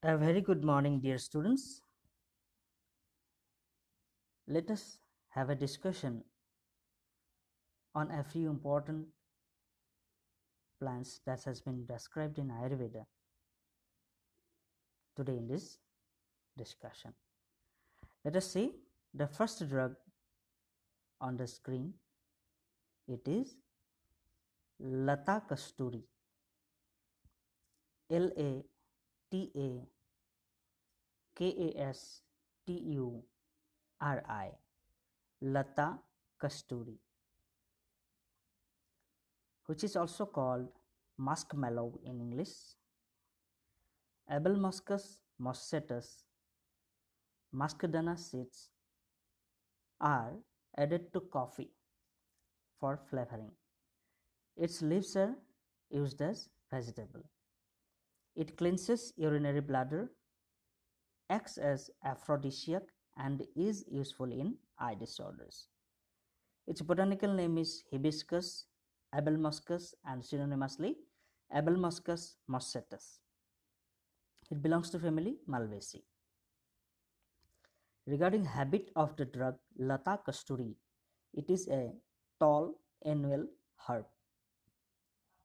A very good morning, dear students. Let us have a discussion on a few important plants that has been described in Ayurveda today in this discussion. Let us see the first drug on the screen. It is Lata Kasturi. Latakasturii. Lata Kasturi, which is also called muskmallow in English. Abelmuscus mossetus muscadina seeds are added to coffee for flavoring. Its leaves are used as vegetable. It cleanses urinary bladder, acts as aphrodisiac, and is useful in eye disorders. Its botanical name is Hibiscus abelmuscus and synonymously Abelmuscus mossetus. It belongs to family Malvaceae. Regarding habit of the drug Lata Kasturi, it is a tall annual herb.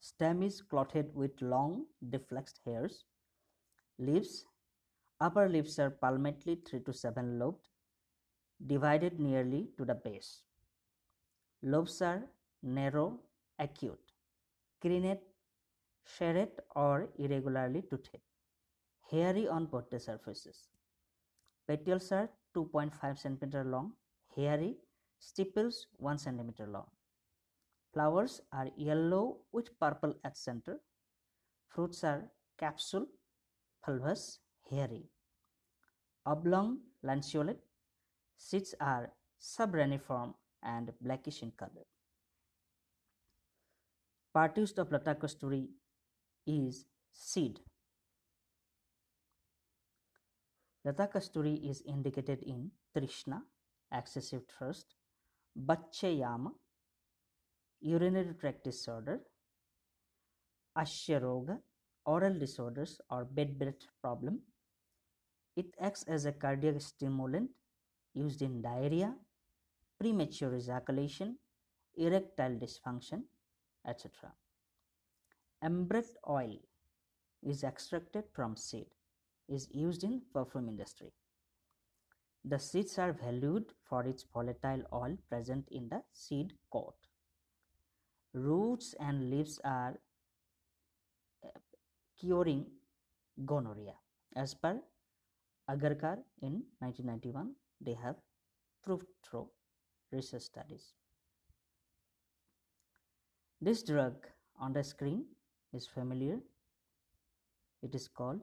Stem is clothed with long deflexed hairs. Leaves, upper leaves are palmately 3 to 7 lobed, divided nearly to the base. Lobes are narrow, acute, crenate, serrate or irregularly toothed, hairy on both the surfaces. Petioles are 2.5 cm long, hairy, stipules 1 cm long. Flowers are yellow with purple at center. Fruits are capsule, bulbous, hairy, oblong, lanceolate. Seeds are subreniform and blackish in color. Part used of Lata Kasturi is seed. Lata Kasturi is indicated in Trishna, excessive thirst, Bacchayama, urinary tract disorder, Ashyaroga, oral disorders or bed breath problem. It acts as a cardiac stimulant used in diarrhea, premature ejaculation, erectile dysfunction, etc. Ambret oil is extracted from seed, is used in perfume industry. The seeds are valued for its volatile oil present in the seed coat. Roots and leaves are curing gonorrhea. As per Agarkar in 1991, they have proved through research studies. This drug on the screen is familiar. It is called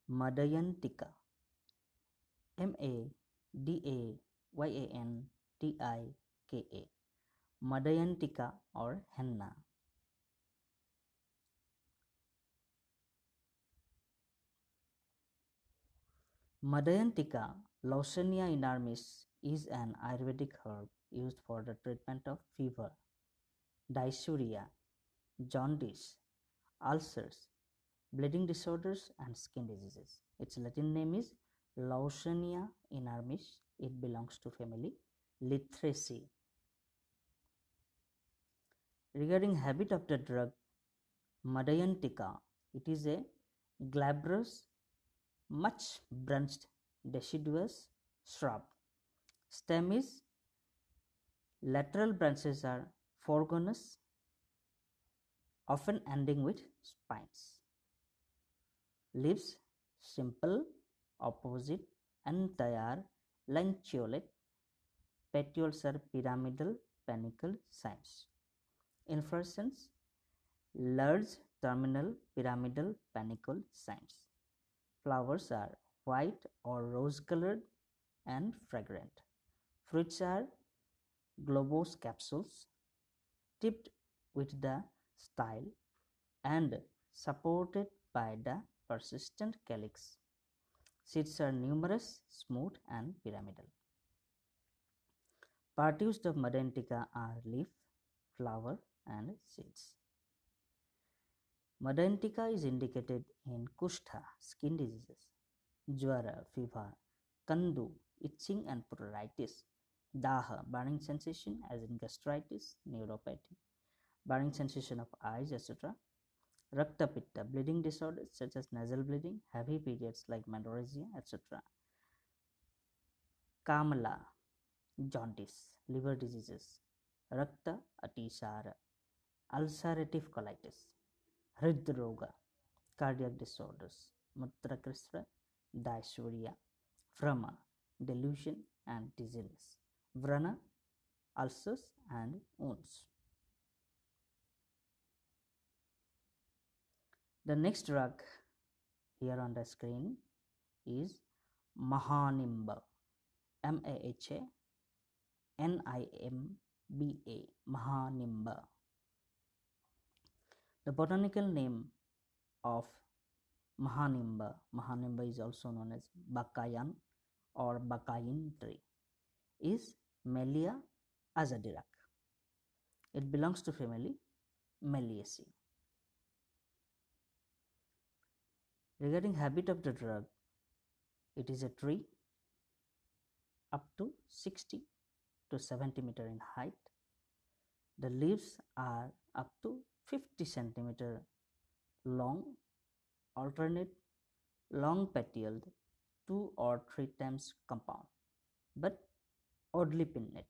Madayantika. Madayantika. Madayantika or henna. Madayantika Lawsonia inermis is an Ayurvedic herb used for the treatment of fever, dysuria, jaundice, ulcers, bleeding disorders, and skin diseases. Its Latin name is Lawsonia inermis. It belongs to family Lythraceae. Regarding habit of the drug Madayantika, it is a glabrous, much branched deciduous shrub. Stem is lateral, branches are fourgonous, often ending with spines. Leaves simple, opposite, and they are lanceolate. Petioles are pyramidal, panicle cymes. Inflorescence large, terminal, pyramidal, panicle cymes. Flowers are white or rose colored and fragrant. Fruits are globose capsules tipped with the style and supported by the persistent calyx. Seeds are numerous, smooth, and pyramidal. Part used of Madayantika are leaf, flower, and seeds. Madantika is indicated in Kushtha, skin diseases, Jwara, fever, Kandu, itching and pruritus, Daha, burning sensation as in gastritis, neuropathy, burning sensation of eyes, etc. Rakta Pitta, bleeding disorders such as nasal bleeding, heavy periods like menorrhagia, etc. Kamala, jaundice, liver diseases, Rakta Atisara, ulcerative colitis, Hridroga, cardiac disorders, Mutrakrisra, dysuria, Vrama, delusion and dizziness, Vrana, ulcers and wounds. The next drug here on the screen is Mahanimba, Mahanimba, Mahanimba. The botanical name of Mahanimba is also known as Bakayan or Bakayin tree, is Melia azadirac. It belongs to family Meliaceae. Regarding habit of the drug, it is a tree up to 60 to 70 meter in height. The leaves are up to 50 centimeter long, alternate, long petioled, 2 or 3 times compound, but oddly pinnate.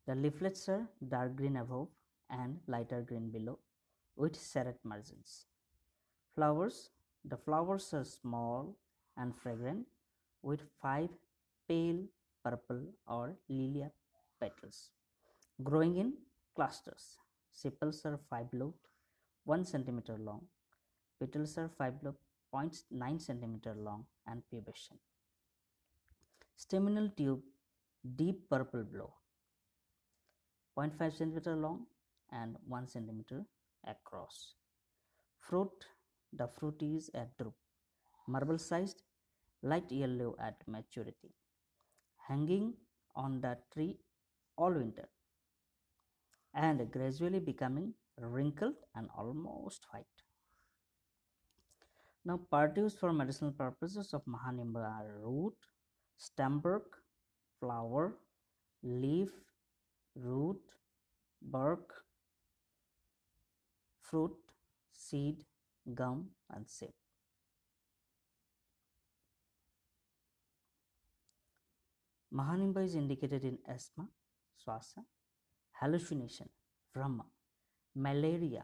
The leaflets are dark green above and lighter green below with serrate margins. Flowers. The flowers are small and fragrant with 5 pale purple or lilac petals, growing in clusters. Sepals are 5-lobed, 1 centimeter long. Petals are 5-lobed, 0.9 centimeter long and pubescent. Staminal tube deep purple blue, 0.5 centimeter long and 1 centimeter across. Fruit. The fruit is a drupe, marble sized, light yellow at maturity, hanging on the tree all winter and gradually becoming wrinkled and almost white. Now, part used for medicinal purposes of Mahanimba are root, stem bark, flower, leaf, root, bark, fruit, seed, gum, and sap. Mahanimba is indicated in asthma, swasa, hallucination, Brahma, malaria,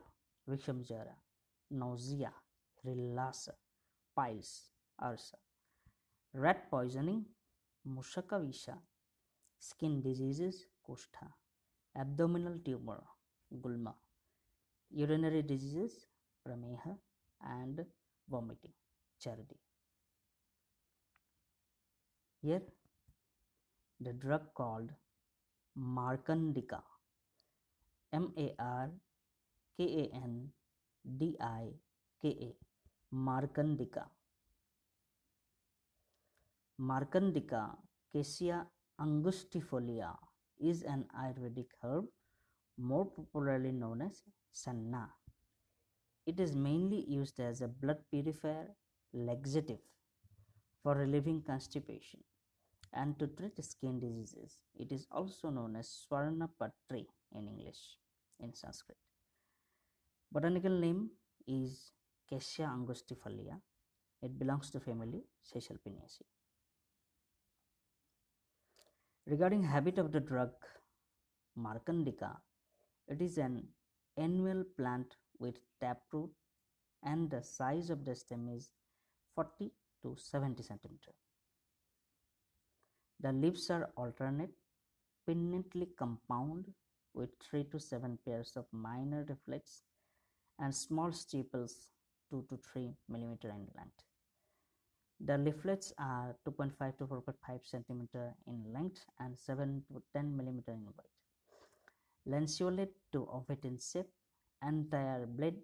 Vishamjara, nausea, Rilasa, piles, Arsa, rat poisoning, Mushakavisha, skin diseases, Kushtha, abdominal tumor, Gulma, urinary diseases, Prameha, and vomiting, Chardi. Here, the drug called Markandika, Markandika, Markandika. Markandika, Cassia angustifolia, is an Ayurvedic herb more popularly known as Sanna. It is mainly used as a blood purifier, laxative for relieving constipation and to treat skin diseases. It is also known as Swarnapatri in English, in Sanskrit. Botanical name is Cassia angustifolia. It belongs to family Caesalpinaceae. Regarding habit of the drug Markandika, it is an annual plant with taproot and the size of the stem is 40 to 70 centimeter. The leaves are alternate, pinnately compound with 3 to 7 pairs of minor leaflets and small stipules 2 to 3 millimeter in length. The leaflets are 2.5 to 4.5 centimeter in length and 7 to 10 millimeter in width. Lanceolate to ovate in shape, entire blade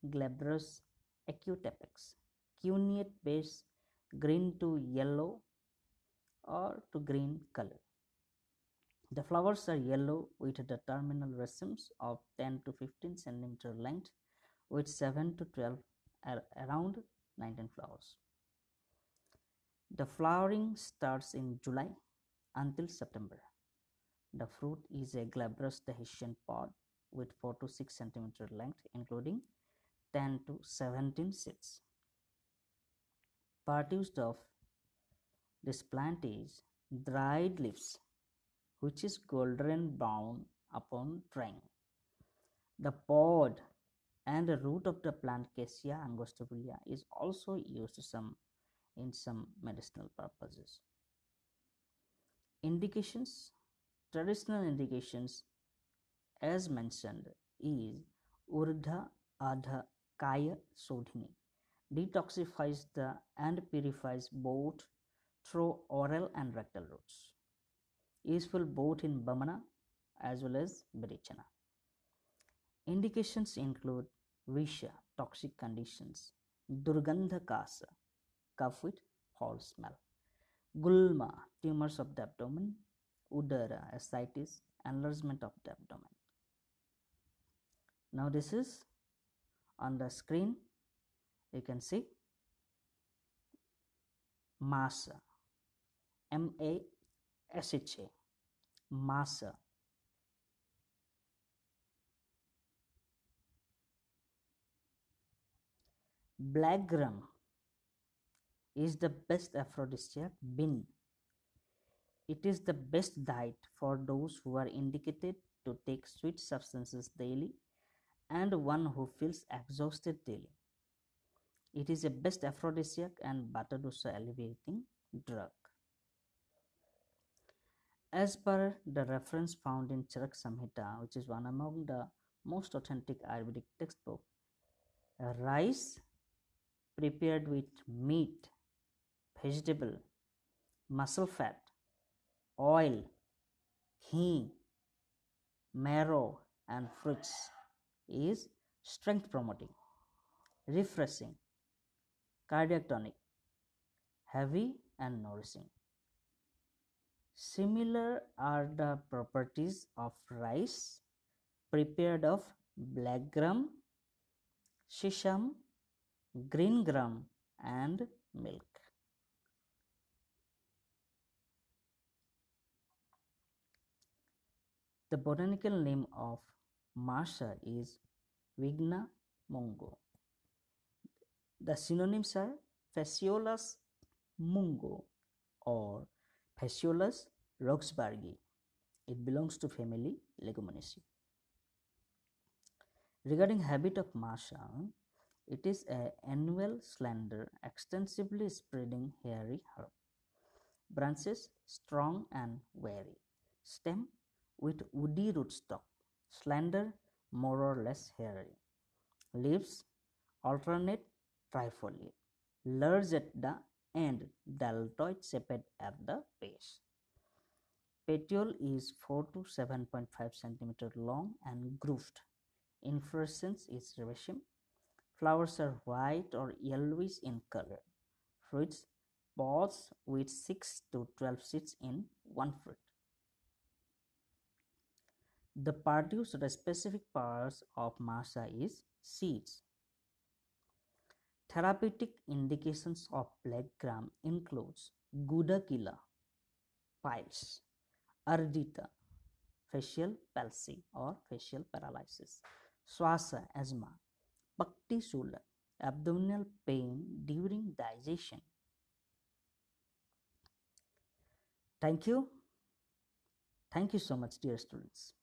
glabrous, acute apex, cuneate base, green to yellow or to green color. The flowers are yellow with the terminal racemes of 10 to 15 centimeter length with 7 to 12 around 19 flowers. The flowering starts in July until September. The fruit is a glabrous Tahitian pod with 4 to 6 cm length, including 10 to 17 seeds. Produced of this plant is dried leaves, which is golden brown upon drying. The pod and the root of the plant Cassia angustifolia is also used in some medicinal purposes. Indications, traditional indications as mentioned is Urdha Adha Kaya Sodhini, detoxifies and purifies both through oral and rectal routes. Useful both in Bamana as well as Berichana. Indications include Visha, toxic conditions, Durgandha Kasa, cough with foul smell, Gulma, tumors of the abdomen, Udara, ascites, enlargement of the abdomen. Now this is on the screen, you can see Masa, M-A-S-H-A, Masa. Black gram is the best aphrodisiac bean. It is the best diet for those who are indicated to take sweet substances daily and one who feels exhausted daily. It is a best aphrodisiac and vata dosha alleviating drug. As per the reference found in Charak Samhita, which is one among the most authentic Ayurvedic textbook, rice prepared with meat, vegetable, muscle fat, oil, ghee, marrow and fruits is strength promoting, refreshing, cardiac tonic, heavy and nourishing. Similar are the properties of rice prepared of black gram, sesame, green gram and milk. The botanical name of Marsa is Vigna mungo. The synonyms are Phaseolus mungo or Phaseolus roxburghi. It belongs to family Leguminaceae. Regarding habit of Marsa, it is an annual, slender, extensively spreading hairy herb. Branches strong and wiry. Stem with woody rootstock, slender, more or less hairy. Leaves alternate trifoliate, large at the end, deltoid shaped at the base. Petiole is 4 to 7.5 cm long and grooved. Inflorescence is raceme. Flowers are white or yellowish in color. Fruits pods with 6 to 12 seeds in one fruit. The produced specific parts of Marsa is seeds. Therapeutic indications of black gram includes Gudakila, piles, Ardita, facial palsy or facial paralysis, Swasa, asthma, Pakti Sula, abdominal pain during digestion. Thank you. Thank you so much, dear students.